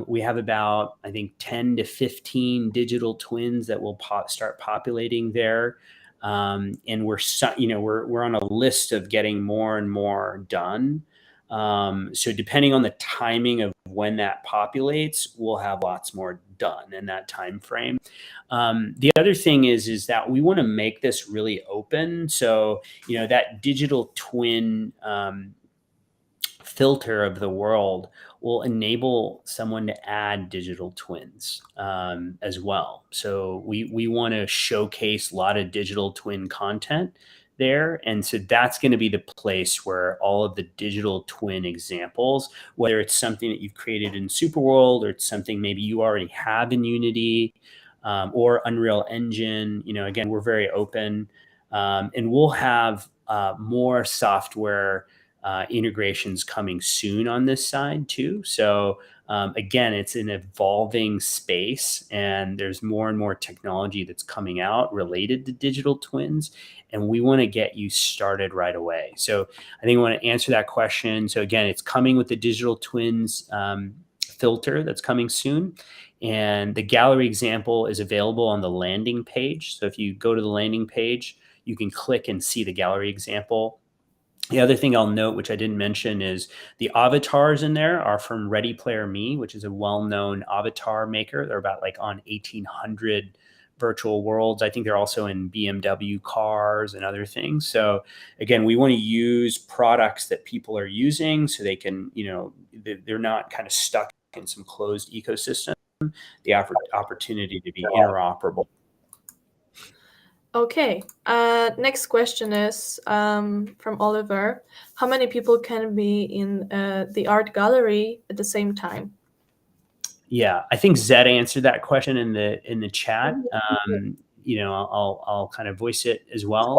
We have about, I think, 10 to 15 digital twins that will start populating there. And we're on a list of getting more and more done. So depending on the timing of when that populates, we'll have lots more done in that time frame. The other thing is that we want to make this really open. So, that digital twin filter of the world will enable someone to add digital twins as well. So we want to showcase a lot of digital twin content there. And so that's going to be the place where all of the digital twin examples, whether it's something that you've created in SuperWorld or it's something maybe you already have in Unity or Unreal Engine, again, we're very open, and we'll have more software integrations coming soon on this side too. So again, it's an evolving space, and there's more and more technology that's coming out related to digital twins, and we want to get you started right away. So I think I want to answer that question. So again, it's coming with the digital twins filter that's coming soon. And the gallery example is available on the landing page. So if you go to the landing page, you can click and see the gallery example. The other thing I'll note, which I didn't mention, is the avatars in there are from Ready Player Me, which is a well-known avatar maker. They're about like on 1,800 virtual worlds. I think they're also in BMW cars and other things. So again, we want to use products that people are using so they can, they're not kind of stuck in some closed ecosystem. The opportunity to be interoperable. Okay. Next question is from Oliver. How many people can be in the art gallery at the same time? Yeah, I think Zed answered that question in the chat. I'll kind of voice it as well.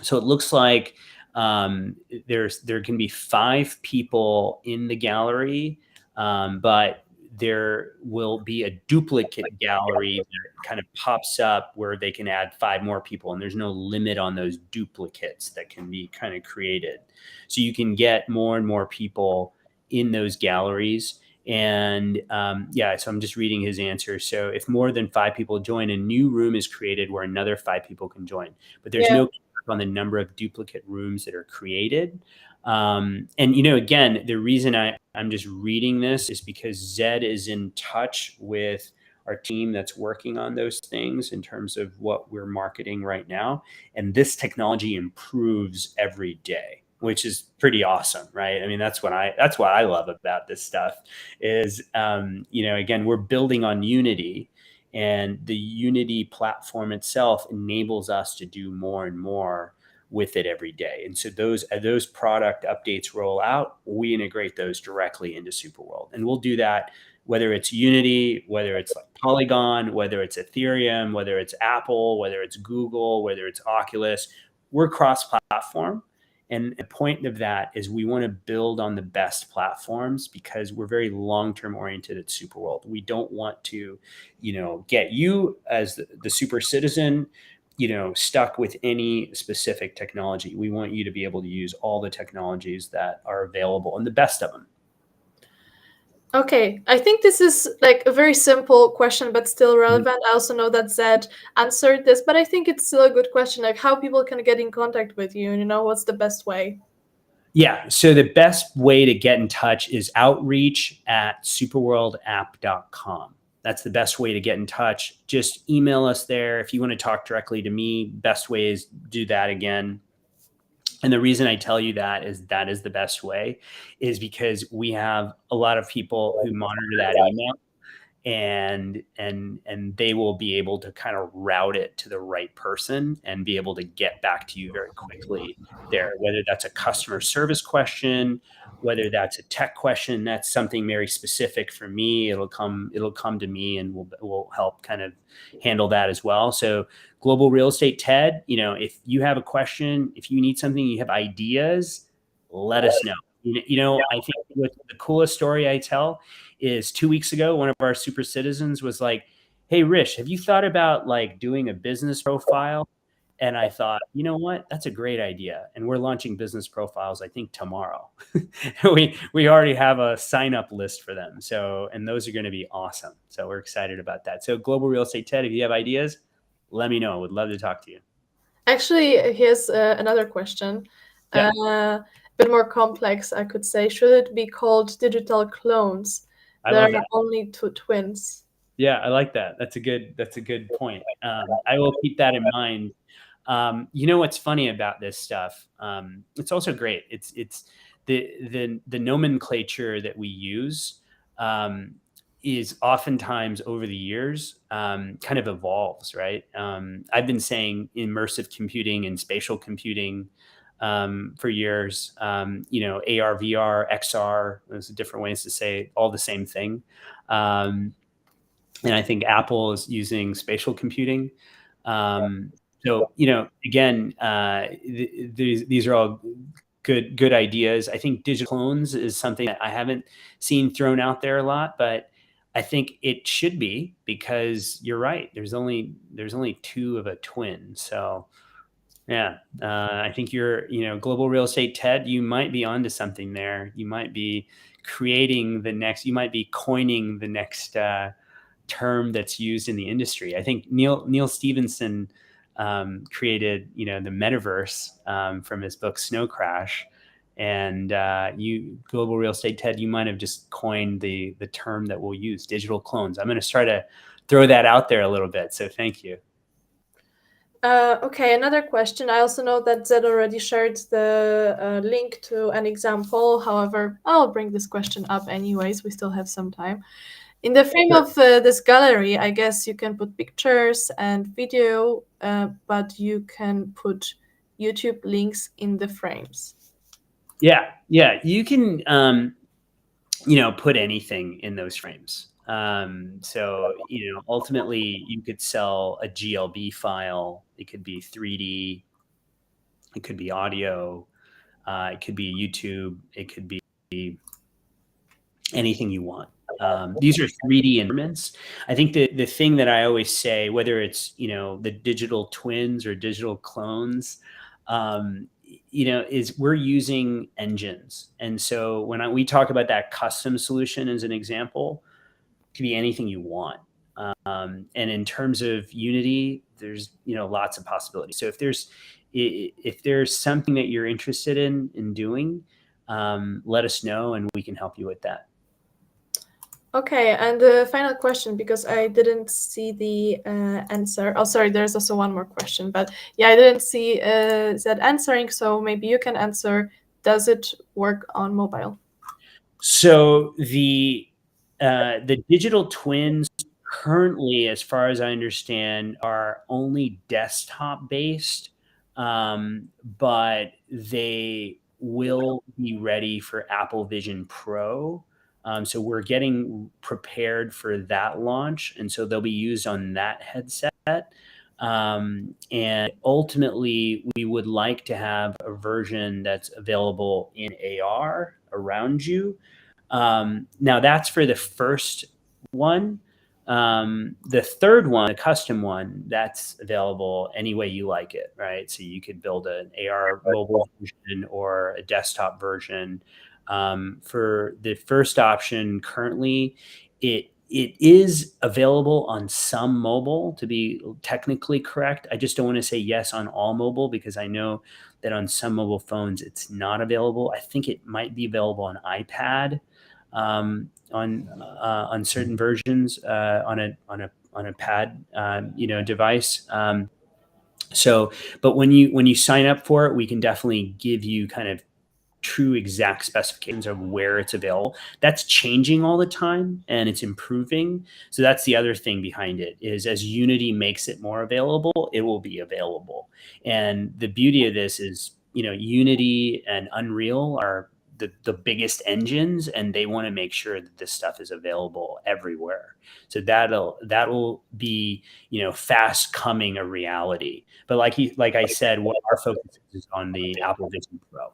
So it looks like there can be 5 people in the gallery, but there will be a duplicate gallery that kind of pops up where they can add 5 more people, and there's no limit on those duplicates that can be kind of created. So you can get more and more people in those galleries. And so I'm just reading his answer. So if more than 5 people join, a new room is created where another 5 people can join, but there's no cap on the number of duplicate rooms that are created. And, again, the reason I'm just reading this is because Zed is in touch with our team that's working on those things in terms of what we're marketing right now. And this technology improves every day, which is pretty awesome, right? I mean, that's what I love about this stuff is, again, we're building on Unity, and the Unity platform itself enables us to do more and more with it every day. And so as those product updates roll out, we integrate those directly into SuperWorld. And we'll do that whether it's Unity, whether it's like Polygon, whether it's Ethereum, whether it's Apple, whether it's Google, whether it's Oculus. We're cross-platform. And the point of that is we want to build on the best platforms because we're very long-term oriented at SuperWorld. We don't want to, get you as the super citizen, stuck with any specific technology. We want you to be able to use all the technologies that are available and the best of them. Okay, I think this is like a very simple question, but still relevant. I also know that Zed answered this, but I think it's still a good question, like how people can get in contact with you, what's the best way? Yeah, so the best way to get in touch is outreach@superworldapp.com. That's the best way to get in touch. Just email us there. If you want to talk directly to me, best way is do that again. And the reason I tell you that is the best way is because we have a lot of people who monitor that email, and they will be able to kind of route it to the right person and be able to get back to you very quickly there, whether that's a customer service question, whether that's a tech question. That's something very specific for me. It'll come to me, and we'll help kind of handle that as well. So Global Real Estate TED, if you have a question, if you need something, you have ideas, let us know. I think the coolest story I tell is 2 weeks ago, one of our super citizens was like, "Hey, Rish, have you thought about like doing a business profile?" And I thought, you know what? That's a great idea. And we're launching business profiles, I think, tomorrow. we already have a sign up list for them. So, and those are going to be awesome. So we're excited about that. So Global Real Estate TED, if you have ideas, let me know. I would love to talk to you. Actually, here's another question. Yeah. A bit more complex, I could say. Should it be called digital clones? There love that. are only two twins. Yeah, I like that. That's a good point. I will keep that in mind. What's funny about this stuff? It's also great. It's the nomenclature that we use is oftentimes over the years kind of evolves, right? I've been saying immersive computing and spatial computing for years. AR, VR, XR. There's different ways to say all the same thing. And I think Apple is using spatial computing. So, again, these are all good ideas. I think digital clones is something that I haven't seen thrown out there a lot, but I think it should be, because you're right. There's only two of a twin. So yeah, I think you're, Global Real Estate TED, you might be onto something there. You might be coining the next term that's used in the industry. I think Neil Stephenson created, the metaverse from his book Snow Crash, and Global Real Estate TED, you might have just coined the term that we'll use, digital clones. I'm going to try to throw that out there a little bit. So thank you. Okay, another question. I also know that Zed already shared the link to an example. However, I'll bring this question up anyways. We still have some time. In the frame of this gallery, I guess you can put pictures and video, but you can put YouTube links in the frames. Yeah, you can, put anything in those frames. So, ultimately you could sell a GLB file. It could be 3D, it could be audio, it could be YouTube, it could be anything you want. These are 3D environments. I think the thing that I always say, whether it's, the digital twins or digital clones, is we're using engines. And so when we talk about that custom solution as an example, it could be anything you want. And in terms of Unity, there's, lots of possibilities. So if there's something that you're interested in doing, let us know and we can help you with that. Okay, and the final question, because I didn't see the answer. Oh, sorry, there's also one more question, but yeah, I didn't see that answering, so maybe you can answer. Does it work on mobile? So the digital twins currently, as far as I understand, are only desktop based, but they will be ready for Apple Vision Pro. So we're getting prepared for that launch, and so they'll be used on that headset. And ultimately, we would like to have a version that's available in AR around you. Now that's for the first one. The third one, the custom one, that's available any way you like it, right? So you could build an AR mobile version or a desktop version. For the first option, currently, it is available on some mobile, to be technically correct. I just don't want to say yes on all mobile because I know that on some mobile phones it's not available. I think it might be available on iPad, on certain versions, on a pad, device. So, but when you sign up for it, we can definitely give you kind of true exact specifications of where it's available. That's changing all the time and it's improving. So that's the other thing behind it, is as Unity makes it more available, it will be available. And the beauty of this is, Unity and Unreal are the biggest engines, and they want to make sure that this stuff is available everywhere. So that'll be, fast coming a reality. But like I said, what our focus is on the Apple Vision Pro.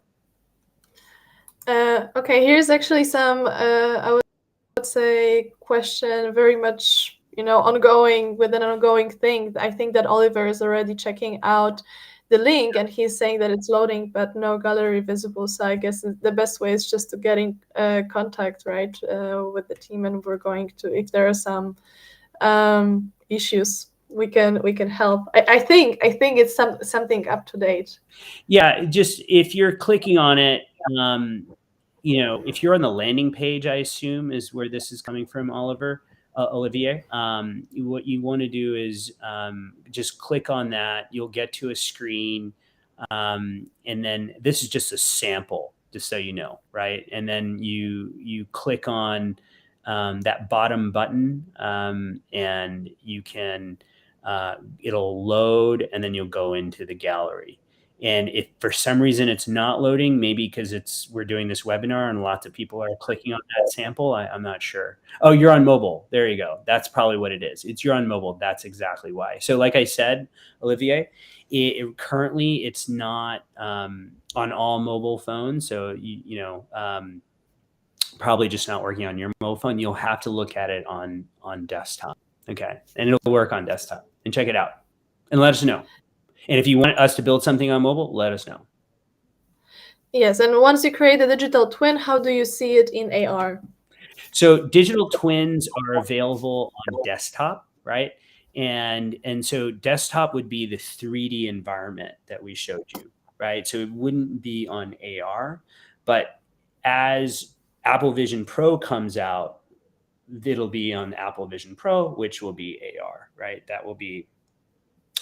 Okay, here's actually some, I would say, question very much, ongoing with an ongoing thing. I think that Oliver is already checking out the link and he's saying that it's loading, but no gallery visible. So I guess the best way is just to get in contact, right, with the team, and we're going to, if there are some issues, we can help. I think it's something up to date. Yeah, just if you're clicking on it, if you're on the landing page, I assume is where this is coming from, Olivier. What you want to do is just click on that. You'll get to a screen, and then this is just a sample, just so you know, right? And then you click on that bottom button, and you can it'll load, and then you'll go into the gallery. And if for some reason it's not loading, maybe because we're doing this webinar and lots of people are clicking on that sample, I'm not sure. Oh, you're on mobile. There you go. That's probably what it is. You're on mobile. That's exactly why. So like I said, Olivier, currently it's not on all mobile phones. So, probably just not working on your mobile phone. You'll have to look at it on desktop. Okay. And it'll work on desktop, and check it out and let us know. And if you want us to build something on mobile, let us know. Yes, and once you create a digital twin, how do you see it in AR? So digital twins are available on desktop, right? And so desktop would be the 3D environment that we showed you, right? So it wouldn't be on AR, but as Apple Vision Pro comes out, it'll be on Apple Vision Pro, which will be AR, right? That will be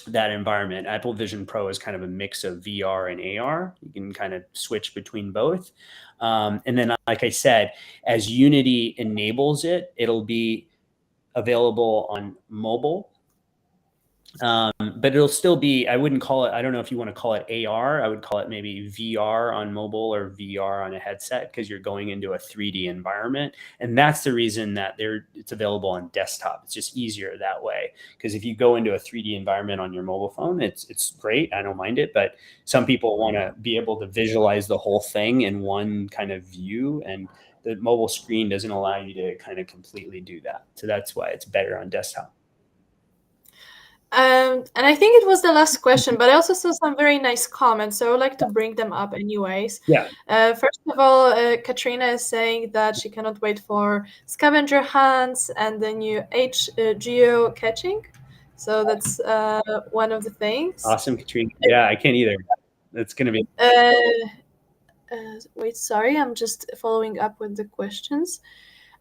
that environment. Apple Vision Pro is kind of a mix of VR and AR. You can kind of switch between both. And then, like I said, as Unity enables it, it'll be available on mobile. But it'll still be, I wouldn't call it, I don't know if you want to call it AR. I would call it maybe VR on mobile or VR on a headset, because you're going into a 3D environment. And that's the reason that it's available on desktop. It's just easier that way. Because if you go into a 3D environment on your mobile phone, it's great. I don't mind it. But some people want to be able to visualize the whole thing in one kind of view. And the mobile screen doesn't allow you to kind of completely do that. So that's why it's better on desktop. And I think it was the last question, but I also saw some very nice comments, so I would like to bring them up anyways. Yeah. First of all, Katrina is saying that she cannot wait for scavenger hunts and the new geo catching. So that's one of the things. Awesome, Katrina. Yeah, I can't either. That's going to be. Wait, sorry, I'm just following up with the questions.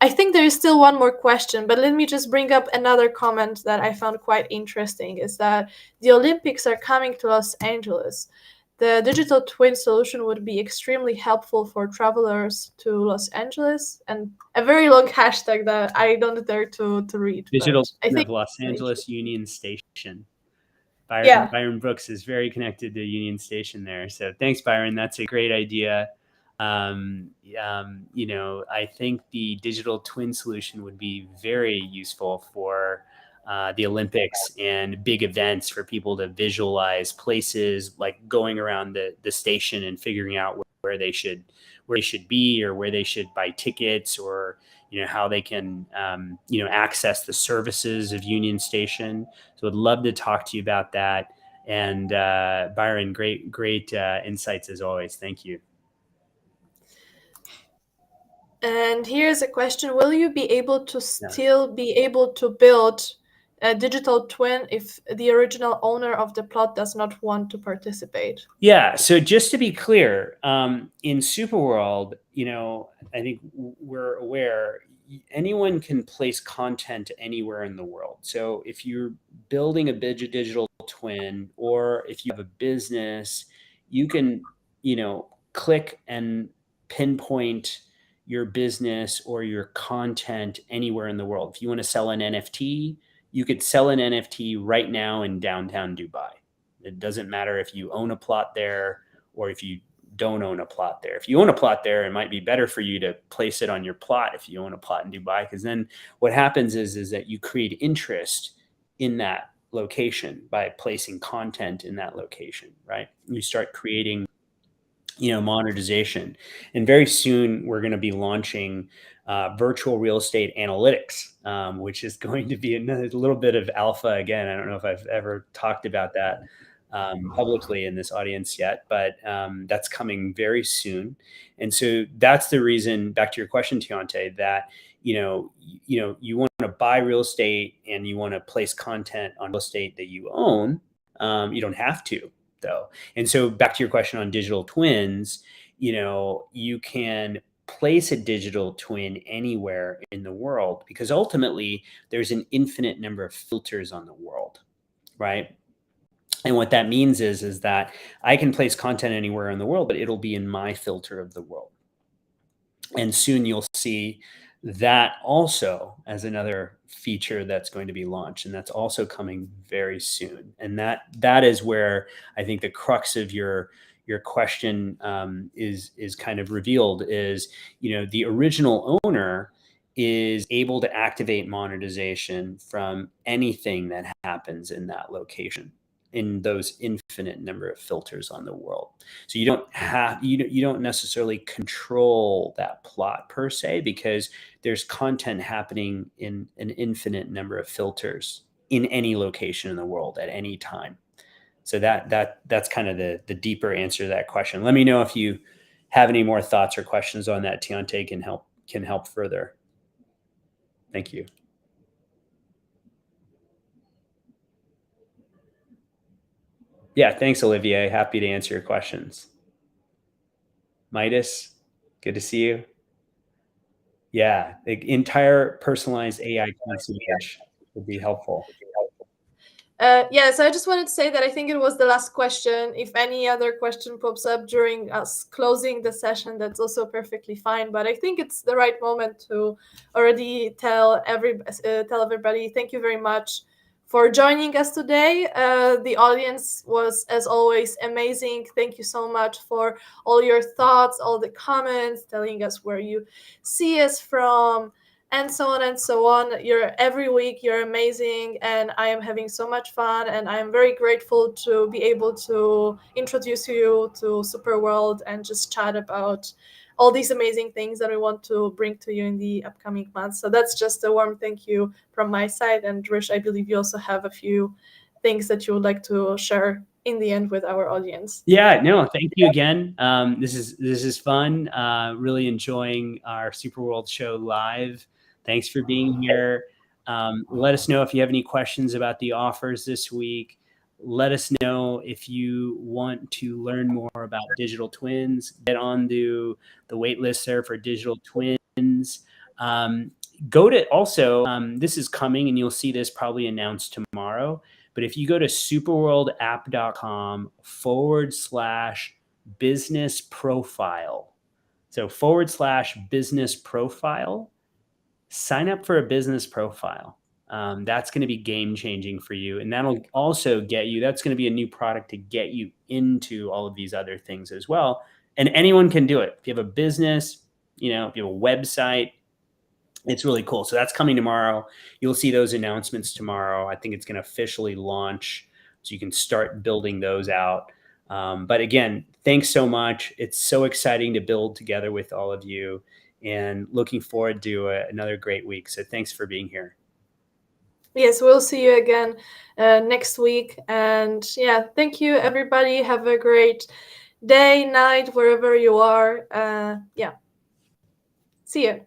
I think there is still one more question, but let me just bring up another comment that I found quite interesting, is that the Olympics are coming to Los Angeles. The digital twin solution would be extremely helpful for travelers to Los Angeles, and a very long hashtag that I don't dare to read. Digital But I twin think of Los Angeles Union Station. yeah. Byron Brooks is very connected to Union Station there. So thanks, Byron. That's a great idea. I think the digital twin solution would be very useful for the Olympics and big events, for people to visualize places, like going around the station and figuring out where they should be, or where they should buy tickets, or how they can access the services of Union Station. So I'd love to talk to you about that. And Byron, great insights as always. Thank you. And here's a question: will you be able to still be able to build a digital twin if the original owner of the plot does not want to participate? Yeah. So just to be clear, in SuperWorld, I think we're aware anyone can place content anywhere in the world. So if you're building a digital twin, or if you have a business, you can, click and pinpoint your business or your content anywhere in the world. If you want to sell an NFT, you could sell an NFT right now in downtown Dubai. It doesn't matter if you own a plot there or if you don't own a plot there. If you own a plot there, it might be better for you to place it on your plot if you own a plot in Dubai, because then what happens is that you create interest in that location by placing content in that location, right? You start creating monetization. And very soon we're going to be launching virtual real estate analytics, which is going to be a little bit of alpha again. I don't know if I've ever talked about that publicly in this audience yet, but that's coming very soon. And so that's the reason, back to your question, Tiante, that you want to buy real estate and you want to place content on real estate that you own. You don't have to, though. And so back to your question on digital twins, you can place a digital twin anywhere in the world, because ultimately there's an infinite number of filters on the world, right? And what that means is that I can place content anywhere in the world, but it'll be in my filter of the world. And soon you'll see that also as another feature that's going to be launched, and that's also coming very soon. And that is where I think the crux of your question is kind of revealed. Is the original owner is able to activate monetization from anything that happens in that location, in those infinite number of filters on the world. So you don't necessarily control that plot per se, because there's content happening in an infinite number of filters in any location in the world at any time. So that's kind of the deeper answer to that question. Let me know if you have any more thoughts or questions on that. Tiante can help further. Thank you. Yeah, thanks, Olivier. Happy to answer your questions. Midas, good to see you. Yeah, the entire personalized AI concierge would be helpful. So I just wanted to say that I think it was the last question. If any other question pops up during us closing the session, that's also perfectly fine. But I think it's the right moment to already tell everybody thank you very much for joining us today. The audience was, as always, amazing. Thank you so much for all your thoughts, all the comments, telling us where you see us from, and so on and so on. Every week you're amazing, and I am having so much fun, and I am very grateful to be able to introduce you to SuperWorld and just chat about all these amazing things that we want to bring to you in the upcoming months. So that's just a warm thank you from my side. And Rish, I believe you also have a few things that you would like to share in the end with our audience. Yeah, no, thank you again. This is fun. Really enjoying our SuperWorld show live. Thanks for being here. Let us know if you have any questions about the offers this week. let us know if you want to learn more about digital twins. Get onto the wait list there for digital twins. Go to also, this is coming and you'll see this probably announced tomorrow. But if you go to superworldapp.com/business profile, so /business profile, sign up for a business profile. That's going to be game changing for you. And that'll also get you, that's going to be a new product to get you into all of these other things as well. And anyone can do it. If you have a business, if you have a website, it's really cool. So that's coming tomorrow. You'll see those announcements tomorrow. I think it's going to officially launch, so you can start building those out. But again, thanks so much. It's so exciting to build together with all of you, and looking forward to another great week. So thanks for being here. Yes, we'll see you again next week. And yeah, thank you, everybody. Have a great day, night, wherever you are. Yeah. See you.